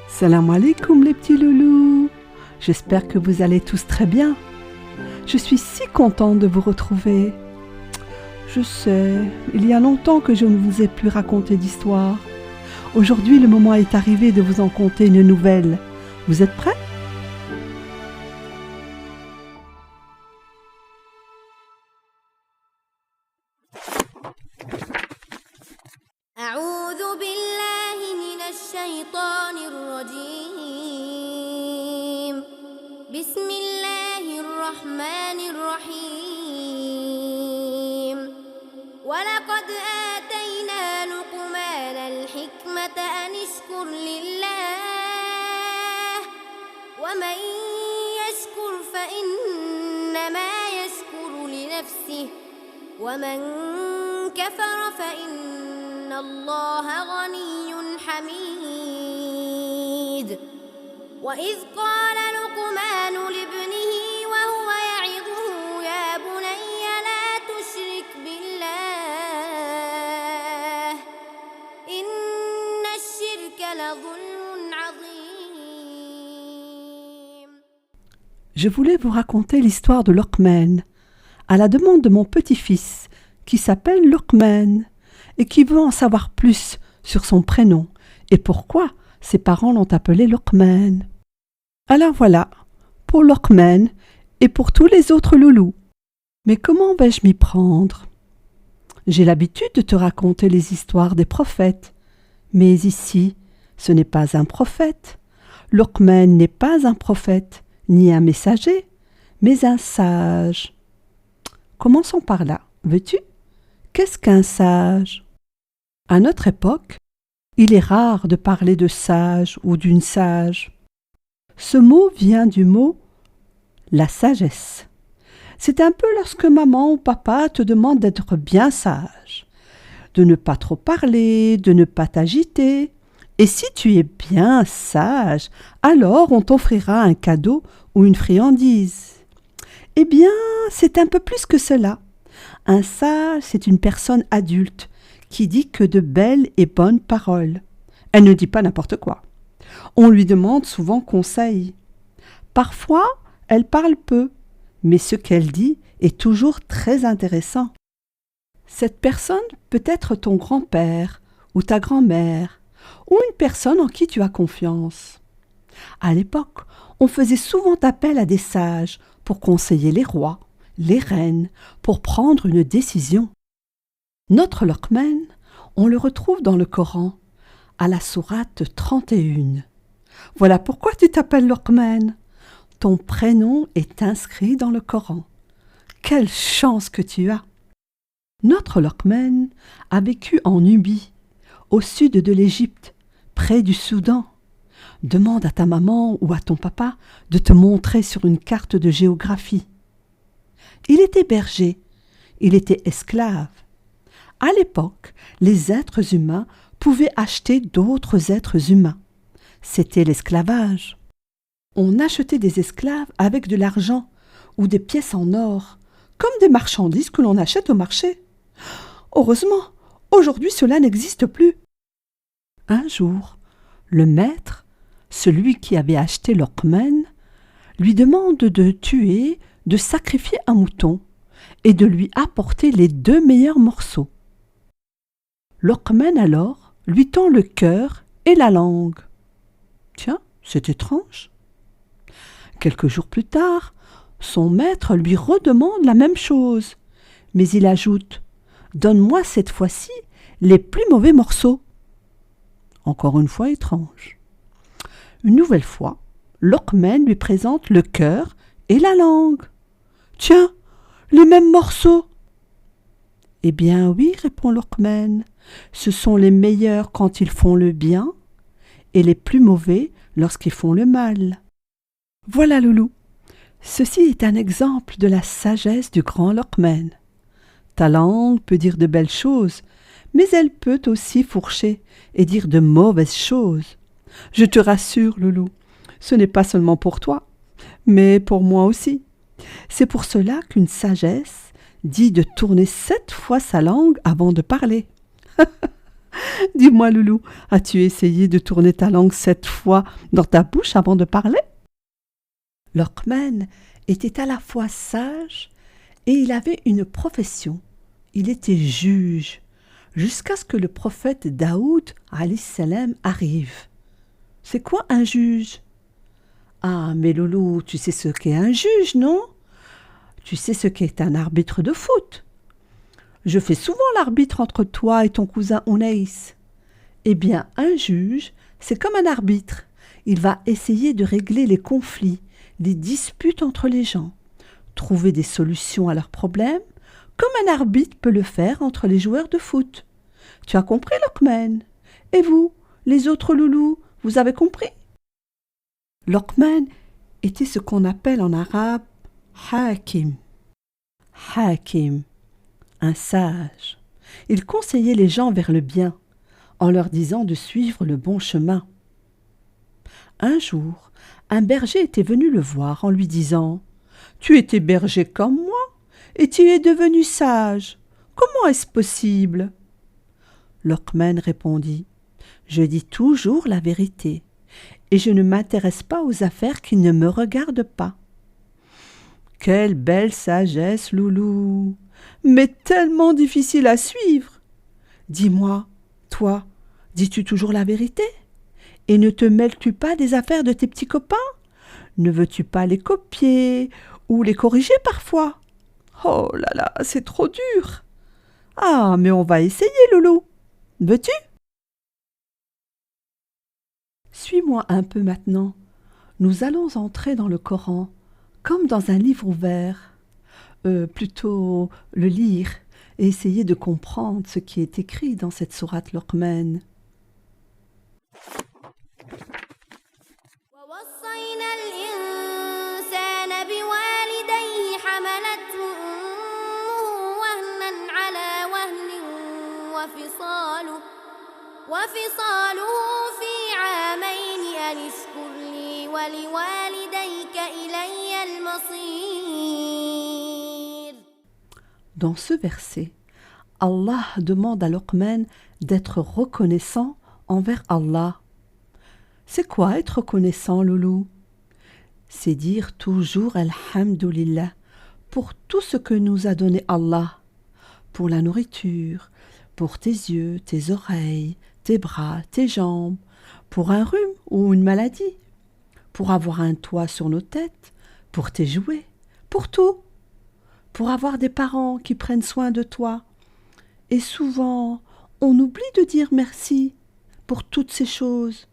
Salam alaikum les petits loulous. J'espère que vous allez tous très bien. Je suis si contente de vous retrouver. Je sais, il y a longtemps que je ne vous ai plus raconté d'histoire. Aujourd'hui, le moment est arrivé de vous en conter une nouvelle. Vous êtes prêts ? أعوذ بالله من الشيطان الرجيم بسم الله الرحمن الرحيم ولقد آتينا لقمان الحكمة أن اشكر لله ومن يشكر فإنما يشكر لنفسه ومن كفر فإن الله غني حميد وإذ قال لقمان لابنه وهو يعظه يا بني لا تشرك بالله إن الشرك لظلم عظيم. Je voulais vous raconter l'histoire de Luqman, à la demande de mon petit-fils, qui s'appelle Luqman, et qui veut en savoir plus sur son prénom et pourquoi ses parents l'ont appelé Luqman. Alors voilà, pour Luqman et pour tous les autres loulous. Mais comment vais-je m'y prendre ? J'ai l'habitude de te raconter les histoires des prophètes, mais ici, ce n'est pas un prophète. Luqman n'est pas un prophète, ni un messager, mais un sage. Commençons par là, veux-tu ? Qu'est-ce qu'un sage ? À notre époque, il est rare de parler de sage ou d'une sage. Ce mot vient du mot « la sagesse ». C'est un peu lorsque maman ou papa te demandent d'être bien sage, de ne pas trop parler, de ne pas t'agiter. Et si tu es bien sage, alors on t'offrira un cadeau ou une friandise. Eh bien, c'est un peu plus que cela. Un sage, c'est une personne adulte qui dit que de belles et bonnes paroles. Elle ne dit pas n'importe quoi. On lui demande souvent conseil. Parfois, elle parle peu, mais ce qu'elle dit est toujours très intéressant. Cette personne peut être ton grand-père ou ta grand-mère, ou une personne en qui tu as confiance. À l'époque, on faisait souvent appel à des sages pour conseiller les rois, les reines, pour prendre une décision. Notre Luqman, on le retrouve dans le Coran, à la sourate 31. Voilà pourquoi tu t'appelles Luqman. Ton prénom est inscrit dans le Coran. Quelle chance que tu as! Notre Luqman a vécu en Nubie, au sud de l'Égypte, près du Soudan. Demande à ta maman ou à ton papa de te montrer sur une carte de géographie. Il était berger, il était esclave. À l'époque, les êtres humains pouvaient acheter d'autres êtres humains. C'était l'esclavage. On achetait des esclaves avec de l'argent ou des pièces en or, comme des marchandises que l'on achète au marché. Heureusement, aujourd'hui cela n'existe plus. Un jour, le maître, celui qui avait acheté Luqman, lui demande de tuer, de sacrifier un mouton et de lui apporter les 2 meilleurs morceaux. Luqman alors lui tend le cœur et la langue. Tiens, c'est étrange. Quelques jours plus tard, son maître lui redemande la même chose, mais il ajoute « Donne-moi cette fois-ci les plus mauvais morceaux. » Encore une fois étrange. Une nouvelle fois, Luqman lui présente le cœur et la langue. « Tiens, les mêmes morceaux !»« Eh bien oui, répond Luqman, ce sont les meilleurs quand ils font le bien et les plus mauvais lorsqu'ils font le mal. » Voilà loulou, ceci est un exemple de la sagesse du grand Luqman. Ta langue peut dire de belles choses, mais elle peut aussi fourcher et dire de mauvaises choses. Je te rassure, loulou, ce n'est pas seulement pour toi, mais pour moi aussi. C'est pour cela qu'une sagesse dit de tourner 7 fois sa langue avant de parler. Dis-moi, Loulou, as-tu essayé de tourner ta langue 7 fois dans ta bouche avant de parler? Luqman était à la fois sage et il avait une profession. Il était juge, jusqu'à ce que le prophète Daoud alayhi salam arrive. C'est quoi un juge? Ah, mais Loulou, tu sais ce qu'est un juge, non? Tu sais ce qu'est un arbitre de foot? Je fais souvent l'arbitre entre toi et ton cousin Onaïs. Eh bien, un juge, c'est comme un arbitre. Il va essayer de régler les conflits, les disputes entre les gens, trouver des solutions à leurs problèmes, comme un arbitre peut le faire entre les joueurs de foot. Tu as compris, Luqman? Et vous, les autres loulous, vous avez compris? Luqman était ce qu'on appelle en arabe hakim. Hakim, un sage. Il conseillait les gens vers le bien, en leur disant de suivre le bon chemin. Un jour, un berger était venu le voir en lui disant « Tu étais berger comme moi, et tu es devenu sage. Comment est-ce possible ?» Luqman répondit « Je dis toujours la vérité, et je ne m'intéresse pas aux affaires qui ne me regardent pas. » Quelle belle sagesse, Loulou, mais tellement difficile à suivre. Dis-moi, toi, dis-tu toujours la vérité? Et ne te mêles-tu pas des affaires de tes petits copains? Ne veux-tu pas les copier ou les corriger parfois? Oh là là, c'est trop dur. Ah, mais on va essayer, Loulou. Veux-tu? Suis-moi un peu maintenant. Nous allons entrer dans le Coran, comme dans un livre ouvert. Plutôt le lire et essayer de comprendre ce qui est écrit dans cette sourate Luqman. ووصينا الإنسان بوالديه حملته أمه وهنا على وهن وفصاله في عامين أن اشكر لي ولوالديك إلي المصير. Dans ce verset, Allah demande à Luqman d'être reconnaissant envers Allah. C'est quoi être reconnaissant, Loulou? C'est dire toujours Alhamdulillah pour tout ce que nous a donné Allah, pour la nourriture, pour tes yeux, tes oreilles, tes bras, tes jambes, pour un rhume ou une maladie, pour avoir un toit sur nos têtes, pour tes jouets, pour tout, pour avoir des parents qui prennent soin de toi. Et souvent, on oublie de dire merci pour toutes ces choses.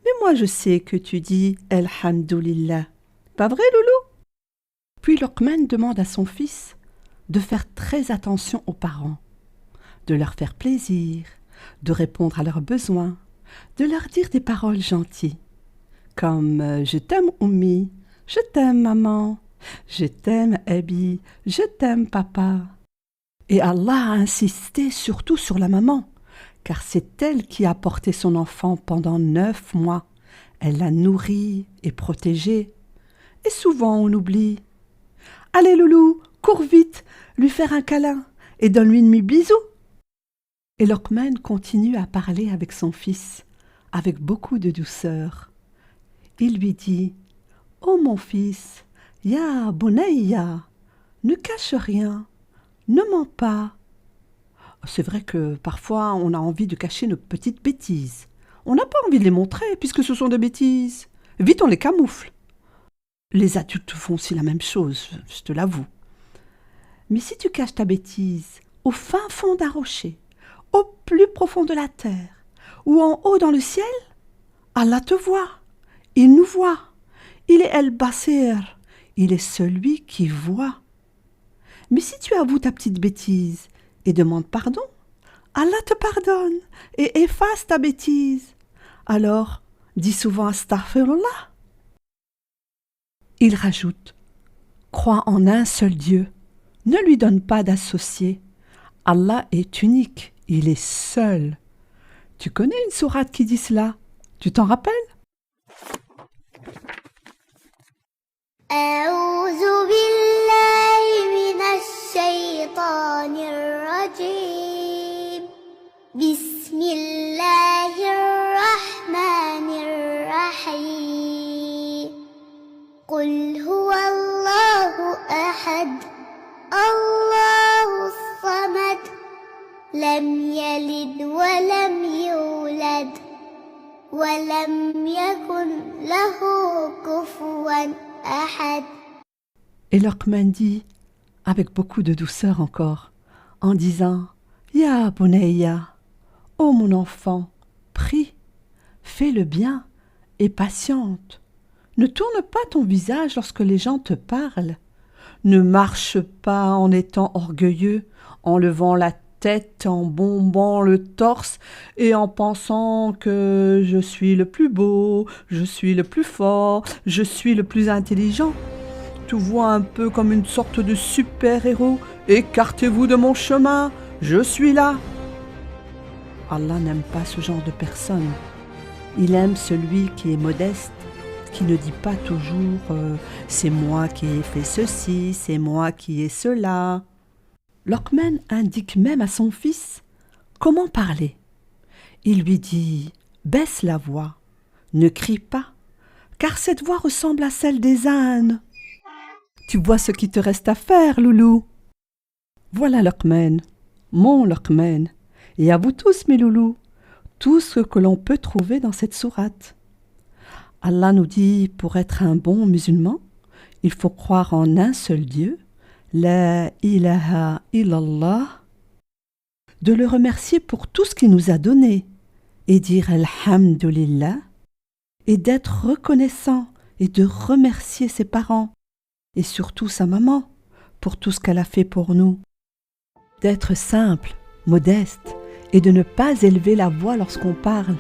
Mais moi, je sais que tu dis « Alhamdulillah ». Pas vrai, Loulou? Puis Luqman demande à son fils de faire très attention aux parents, de leur faire plaisir, de répondre à leurs besoins, de leur dire des paroles gentilles, comme « Je t'aime, Oumi »,« Je t'aime, maman »,« Je t'aime, Abi »,« Je t'aime, papa ». Et Allah a insisté surtout sur la maman, car c'est elle qui a porté son enfant pendant 9 mois. Elle l'a nourri et protégé. Et souvent on oublie. Allez Loulou, cours vite, lui faire un câlin et donne-lui une bisou. Et Luqman continue à parler avec son fils, avec beaucoup de douceur. Il lui dit « Oh mon fils, ya Bunayya, ne cache rien, ne mens pas. » C'est vrai que parfois on a envie de cacher nos petites bêtises. On n'a pas envie de les montrer puisque ce sont des bêtises. Vite on les camoufle. Les adultes font aussi la même chose, je te l'avoue. Mais si tu caches ta bêtise au fin fond d'un rocher, au plus profond de la terre, ou en haut dans le ciel, Allah te voit, il nous voit. Il est El-Basir, il est celui qui voit. Mais si tu avoues ta petite bêtise et demandes pardon, Allah te pardonne et efface ta bêtise. Alors, dis souvent Astaghfirullah. Il rajoute, crois en un seul Dieu, ne lui donne pas d'associé. Allah est unique, il est seul. Tu connais une sourate qui dit cela? Tu t'en rappelles? أعوذ بالله من الشيطان الرجيم بسم الله الرحمن الرحيم قل هو الله أحد الله الصمد لم يلد ولم يولد ولم يكن له كفوا أحد. Et Luqman dit, avec beaucoup de douceur encore, en disant « Ya Bunayya, ô mon enfant, prie, fais le bien et patiente. Ne tourne pas ton visage lorsque les gens te parlent. Ne marche pas en étant orgueilleux, en levant la tête, en bombant le torse et en pensant que je suis le plus beau, je suis le plus fort, je suis le plus intelligent. Tu vois un peu comme une sorte de super-héros. Écartez-vous de mon chemin, je suis là. » Allah n'aime pas ce genre de personne. Il aime celui qui est modeste, qui ne dit pas toujours c'est moi qui ai fait ceci, c'est moi qui ai cela. Luqman indique même à son fils comment parler. Il lui dit « Baisse la voix, ne crie pas, car cette voix ressemble à celle des ânes. » Tu vois ce qu'il te reste à faire, loulou. Voilà Luqman, mon Luqman, et à vous tous mes loulous, tout ce que l'on peut trouver dans cette sourate. Allah nous dit, pour être un bon musulman, il faut croire en un seul Dieu, la ilaha illallah, de le remercier pour tout ce qu'il nous a donné, et dire alhamdulillah, et d'être reconnaissant et de remercier ses parents, et surtout sa maman, pour tout ce qu'elle a fait pour nous. D'être simple, modeste, et de ne pas élever la voix lorsqu'on parle.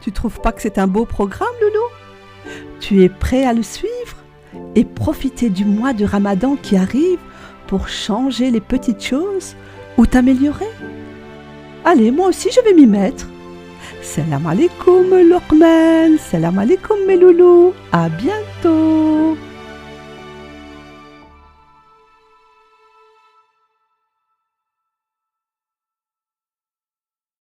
Tu trouves pas que c'est un beau programme, loulou? Tu es prêt à le suivre et profiter du mois de Ramadan qui arrive pour changer les petites choses ou t'améliorer? Allez, moi aussi je vais m'y mettre. Salam alaikum Luqman, salam alaikum mes loulous, à bientôt.